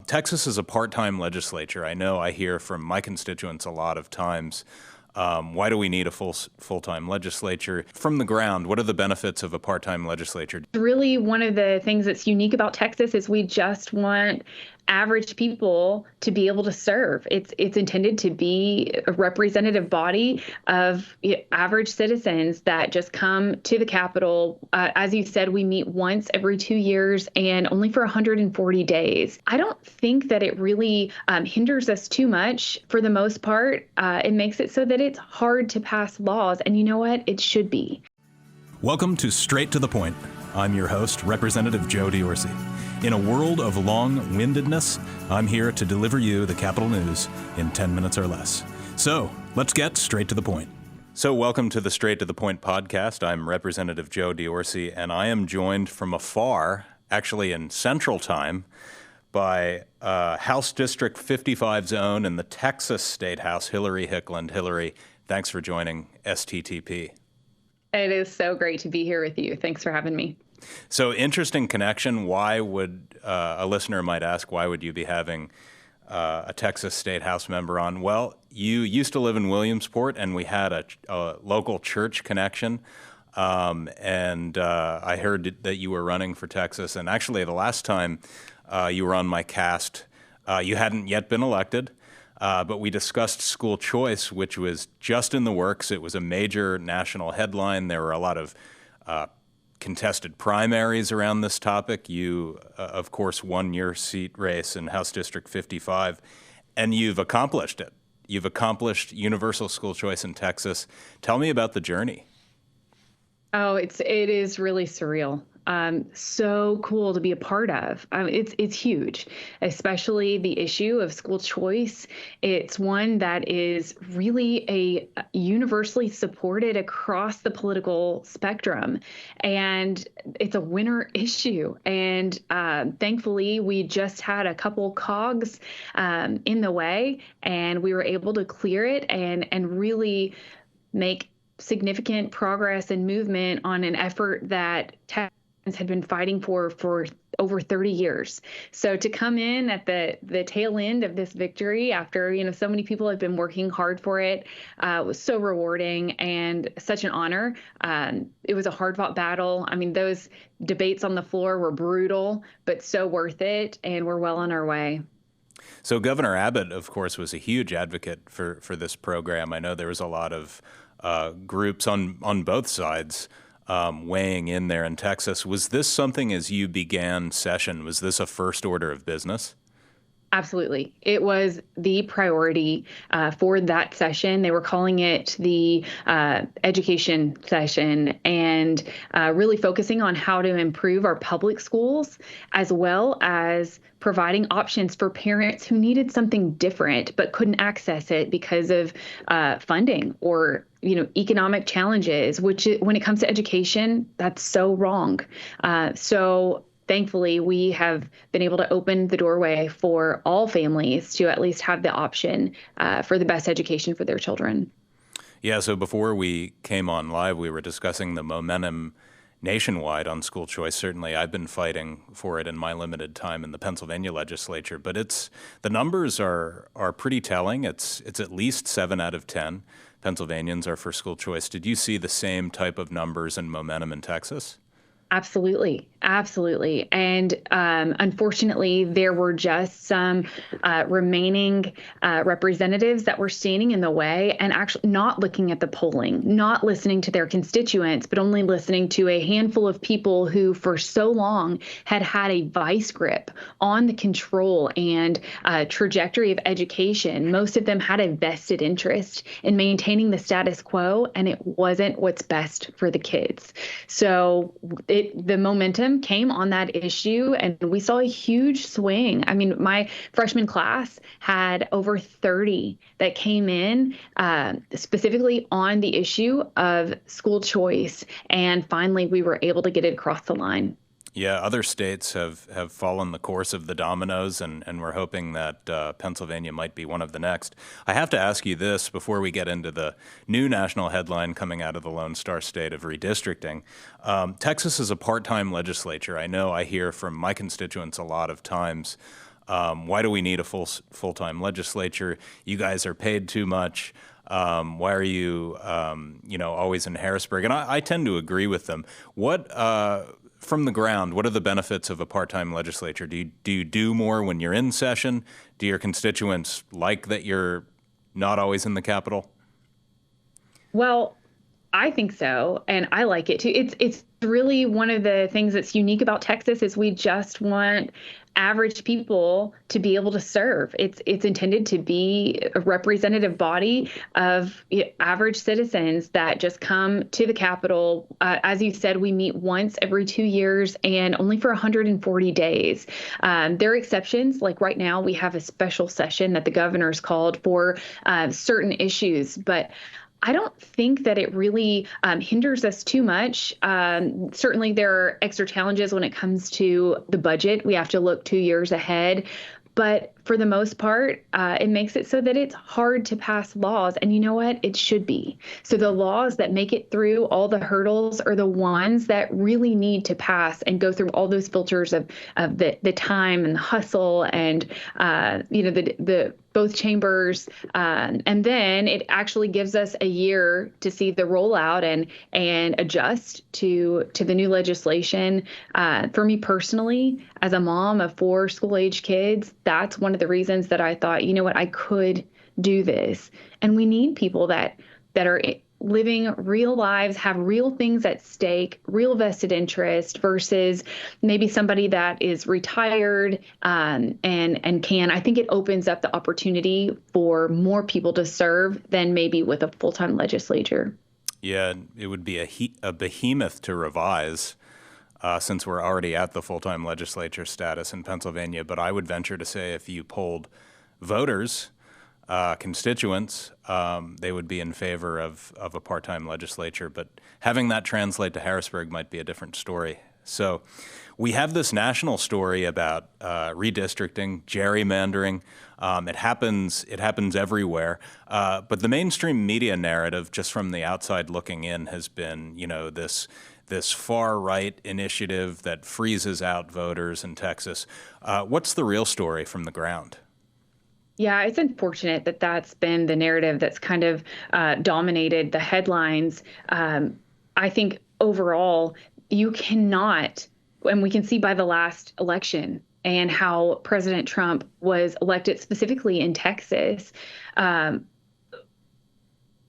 Texas is a part-time legislature. I know I hear from my constituents a lot of times, why do we need a full-time legislature? From the ground, what are the benefits of a part-time legislature? Really, one of the things that's unique about Texas is we just want average people to be able to serve. It's intended to be a representative body of average citizens that just come to the Capitol. As you said, we meet once every 2 years and only for 140 days. I don't think that it really hinders us too much. For the most part, it makes it so that it's hard to pass laws. And you know what? It should be. Welcome to Straight to the Point. I'm your host, Representative Joe D'Orsi. In a world of long-windedness, I'm here to deliver you the Capitol News in 10 minutes or less. So, let's get straight to the point. So, welcome to the Straight to the Point podcast. I'm Representative Joe D'Orsi, and I am joined from afar, actually in Central Time, by House District 55's own in the Texas State House, Hillary Hickland. Hillary, thanks for joining STTP. It is so great to be here with you. Thanks for having me. So interesting connection. Why would a listener might ask, why would you be having a Texas State House member on? Well, you used to live in Williamsport, and we had a local church connection. And I heard that you were running for Texas. And actually, the last time you were on my cast, you hadn't yet been elected. But we discussed school choice, which was just in the works. It was a major national headline. There were a lot of contested primaries around this topic. You, of course, won your seat race in House District 55, and you've accomplished it. You've accomplished universal school choice in Texas. Tell me about the journey. Oh, it is really surreal. So cool to be a part of. It's huge, especially the issue of school choice. It's one that is really a universally supported across the political spectrum, and it's a winner issue. And thankfully, we just had a couple cogs in the way, and we were able to clear it and really make significant progress and movement on an effort that had been fighting for over 30 years. So to come in at the tail end of this victory after, so many people have been working hard for it, was so rewarding and such an honor. It was a hard-fought battle. I mean, those debates on the floor were brutal, but so worth it, and we're well on our way. So Governor Abbott, of course, was a huge advocate for this program. I know there was a lot of groups on both sides weighing in there in Texas. Was this something, as you began session, was this a first order of business? Absolutely. It was the priority for that session. They were calling it the education session, and really focusing on how to improve our public schools, as well as providing options for parents who needed something different but couldn't access it because of funding or economic challenges, which when it comes to education, that's so wrong. So thankfully, we have been able to open the doorway for all families to at least have the option for the best education for their children. Yeah, so before we came on live, we were discussing the momentum nationwide on school choice. Certainly, I've been fighting for it in my limited time in the Pennsylvania legislature, but the numbers are pretty telling. It's at least 7 out of 10 Pennsylvanians are for school choice. Did you see the same type of numbers and momentum in Texas? Absolutely. Absolutely. And unfortunately, there were just some remaining representatives that were standing in the way and actually not looking at the polling, not listening to their constituents, but only listening to a handful of people who for so long had a vice grip on the control and trajectory of education. Most of them had a vested interest in maintaining the status quo, and it wasn't what's best for the kids. So the momentum came on that issue, and we saw a huge swing. I mean, my freshman class had over 30 that came in specifically on the issue of school choice, and finally we were able to get it across the line. Yeah, other states have fallen the course of the dominoes, and we're hoping that Pennsylvania might be one of the next. I have to ask you this before we get into the new national headline coming out of the Lone Star State of redistricting. Texas is a part-time legislature. I know I hear from my constituents a lot of times, Why do we need a full-time legislature? You guys are paid too much. Why are you, always in Harrisburg? And I tend to agree with them. From the ground, what are the benefits of a part-time legislature? Do you do more when you're in session? Do your constituents like that you're not always in the Capitol? Well, I think so, and I like it too. It's really one of the things that's unique about Texas is we just want average people to be able to serve. It's intended to be a representative body of average citizens that just come to the Capitol. As you said, we meet once every 2 years and only for 140 days. There are exceptions, like right now we have a special session that the governor's called for certain issues, but I don't think that it really hinders us too much. Certainly, there are extra challenges when it comes to the budget. We have to look 2 years ahead. But for the most part, it makes it so that it's hard to pass laws. And you know what? It should be. So the laws that make it through all the hurdles are the ones that really need to pass and go through all those filters of the time and the hustle and, the both chambers. And then it actually gives us a year to see the rollout and adjust to the new legislation. For me personally, as a mom of 4 school-age kids, that's one of the reasons that I thought, you know what, I could do this. And we need people that are living real lives, have real things at stake, real vested interest versus maybe somebody that is retired and can. I think it opens up the opportunity for more people to serve than maybe with a full-time legislature. Yeah, it would be a behemoth to revise. Since we're already at the full-time legislature status in Pennsylvania. But I would venture to say if you polled voters, constituents, they would be in favor of a part-time legislature. But having that translate to Harrisburg might be a different story. So we have this national story about redistricting, gerrymandering. It happens everywhere. But the mainstream media narrative, just from the outside looking in, has been, this far-right initiative that freezes out voters in Texas. What's the real story from the ground? Yeah, it's unfortunate that that's been the narrative that's kind of dominated the headlines. I think overall, you cannot, and we can see by the last election and how President Trump was elected specifically in Texas,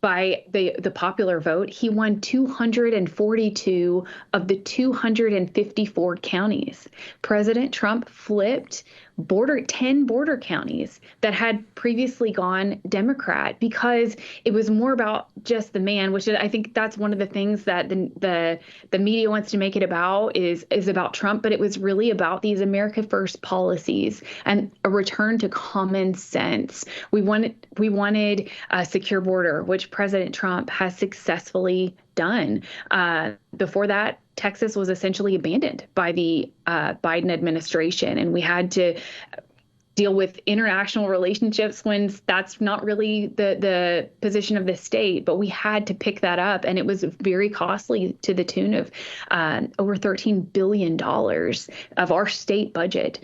by the popular vote, he won 242 of the 254 counties. President Trump flipped 10 border counties that had previously gone Democrat because it was more about just the man, which I think that's one of the things that the media wants to make it about is about Trump, but it was really about these America First policies and a return to common sense. We wanted a secure border, which President Trump has successfully done. Before that, Texas was essentially abandoned by the Biden administration, and we had to deal with international relationships when that's not really the position of the state. But we had to pick that up, and it was very costly to the tune of over $13 billion of our state budget.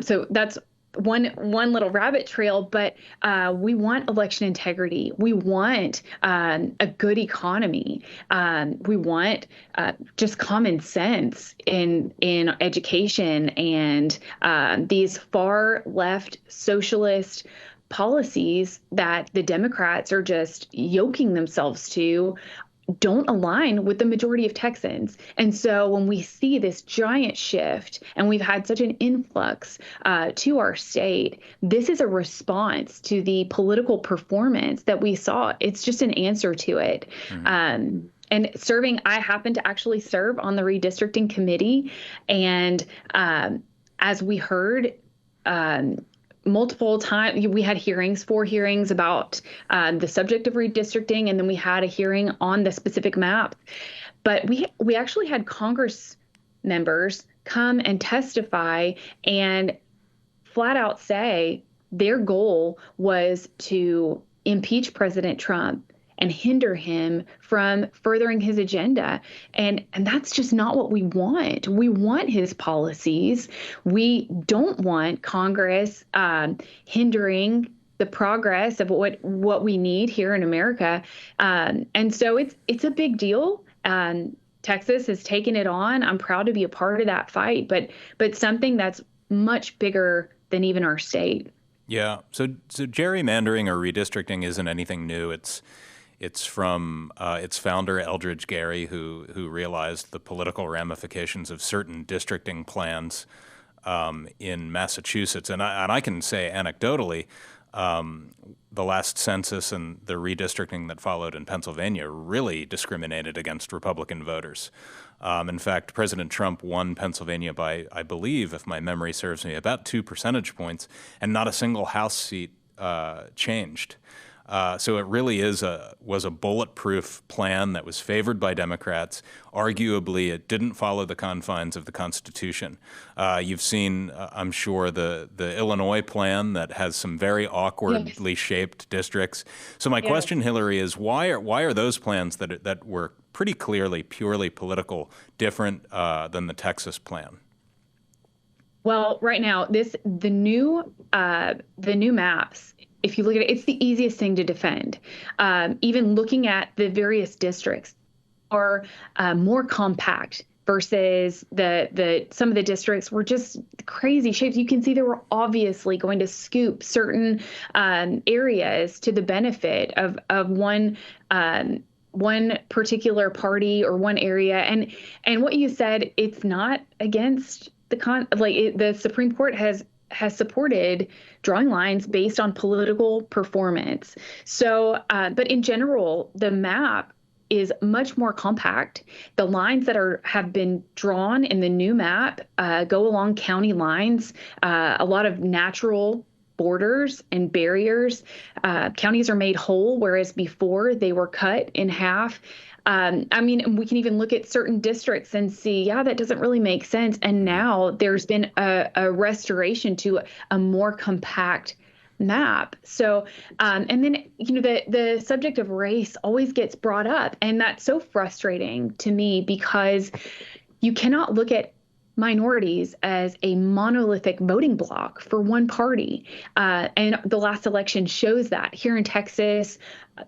So that's one little rabbit trail, but we want election integrity. We want a good economy. We want just common sense in education and these far left socialist policies that the Democrats are just yoking themselves to don't align with the majority of Texans. And so when we see this giant shift and we've had such an influx to our state, this is a response to the political performance that we saw. It's just an answer to it. Mm-hmm. And serving, I happen to actually serve on the redistricting committee. And as we heard, multiple times. We had 4 hearings about the subject of redistricting, and then we had a hearing on the specific map. But we actually had Congress members come and testify and flat out say their goal was to impeach President Trump and hinder him from furthering his agenda. And that's just not what we want. We want his policies. We don't want Congress hindering the progress of what we need here in America. And so it's a big deal. Texas has taken it on. I'm proud to be a part of that fight, but something that's much bigger than even our state. Yeah. So gerrymandering or redistricting isn't anything new. It's from its founder, Eldridge Gary, who realized the political ramifications of certain districting plans in Massachusetts. And I can say anecdotally, the last census and the redistricting that followed in Pennsylvania really discriminated against Republican voters. In fact, President Trump won Pennsylvania by, I believe, if my memory serves me, about 2 percentage points, and not a single House seat changed. So it really was a bulletproof plan that was favored by Democrats. Arguably, it didn't follow the confines of the Constitution. You've seen, I'm sure, the Illinois plan that has some very awkwardly shaped districts. So my question, Hillary, is why are those plans that were pretty clearly purely political different than the Texas plan? Well, right now, the new maps. If you look at it, it's the easiest thing to defend. Even looking at the various districts are more compact versus some of the districts were just crazy shapes. You can see they were obviously going to scoop certain areas to the benefit of one particular party or one area. And what you said, it's not against the Supreme Court has supported drawing lines based on political performance. So, but in general, the map is much more compact. The lines that have been drawn in the new map go along county lines, a lot of natural borders and barriers. Counties are made whole, whereas before they were cut in half. I mean, we can even look at certain districts and see, yeah, that doesn't really make sense. And now there's been a restoration to a more compact map. So, and then, the subject of race always gets brought up. And that's so frustrating to me because you cannot look at minorities as a monolithic voting bloc for one party. And the last election shows that. Here in Texas,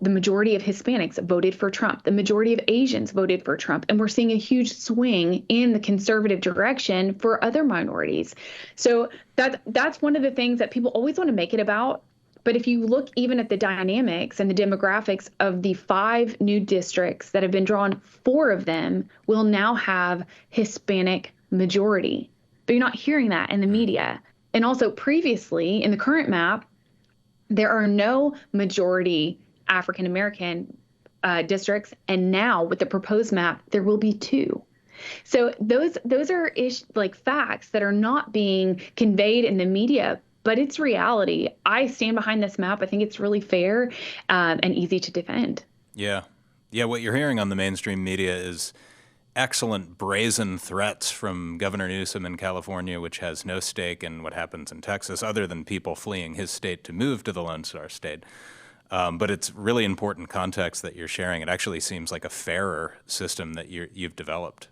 the majority of Hispanics voted for Trump. The majority of Asians voted for Trump. And we're seeing a huge swing in the conservative direction for other minorities. So that's one of the things that people always want to make it about. But if you look even at the dynamics and the demographics of the 5 new districts that have been drawn, 4 of them will now have Hispanic majority. But you're not hearing that in the media. And also previously in the current map, there are no majority African American districts. And now with the proposed map, there will be 2. So those are facts that are not being conveyed in the media, but it's reality. I stand behind this map. I think it's really fair and easy to defend. Yeah. What you're hearing on the mainstream media is excellent brazen threats from Governor Newsom in California, which has no stake in what happens in Texas other than people fleeing his state to move to the Lone Star State. But it's really important context that you're sharing. It actually seems like a fairer system that you've developed.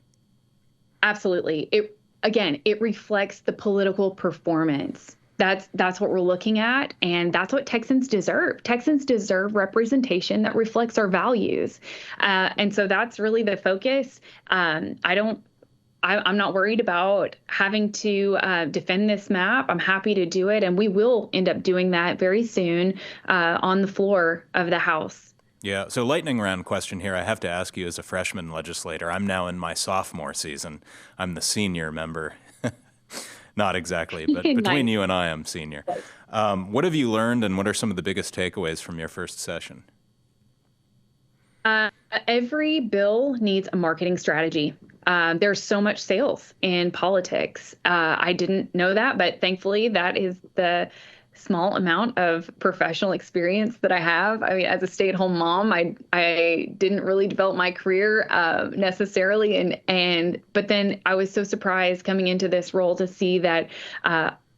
Absolutely. It reflects the political performance. That's what we're looking at, and that's what Texans deserve. Texans deserve representation that reflects our values, and so that's really the focus. I'm not worried about having to defend this map. I'm happy to do it, and we will end up doing that very soon on the floor of the House. Yeah. So lightning round question here. I have to ask you as a freshman legislator. I'm now in my sophomore season. I'm the senior member. Not exactly, but between you and I, I'm senior. What have you learned, and what are some of the biggest takeaways from your first session? Every bill needs a marketing strategy. There's so much sales in politics. I didn't know that, but thankfully that is the small amount of professional experience that I have. I mean, as a stay-at-home mom, I didn't really develop my career necessarily, but then I was so surprised coming into this role to see that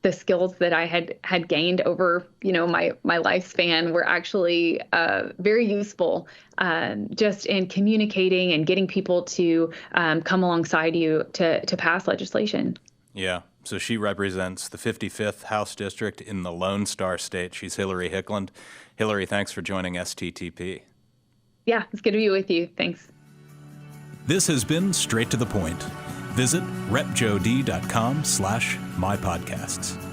the skills that I had gained over, my lifespan were actually very useful, just in communicating and getting people to come alongside you to pass legislation. Yeah. So she represents the 55th House District in the Lone Star State. She's Hillary Hickland. Hillary, thanks for joining STTP. Yeah, it's good to be with you. Thanks. This has been Straight to the Point. Visit repjod.com/mypodcasts.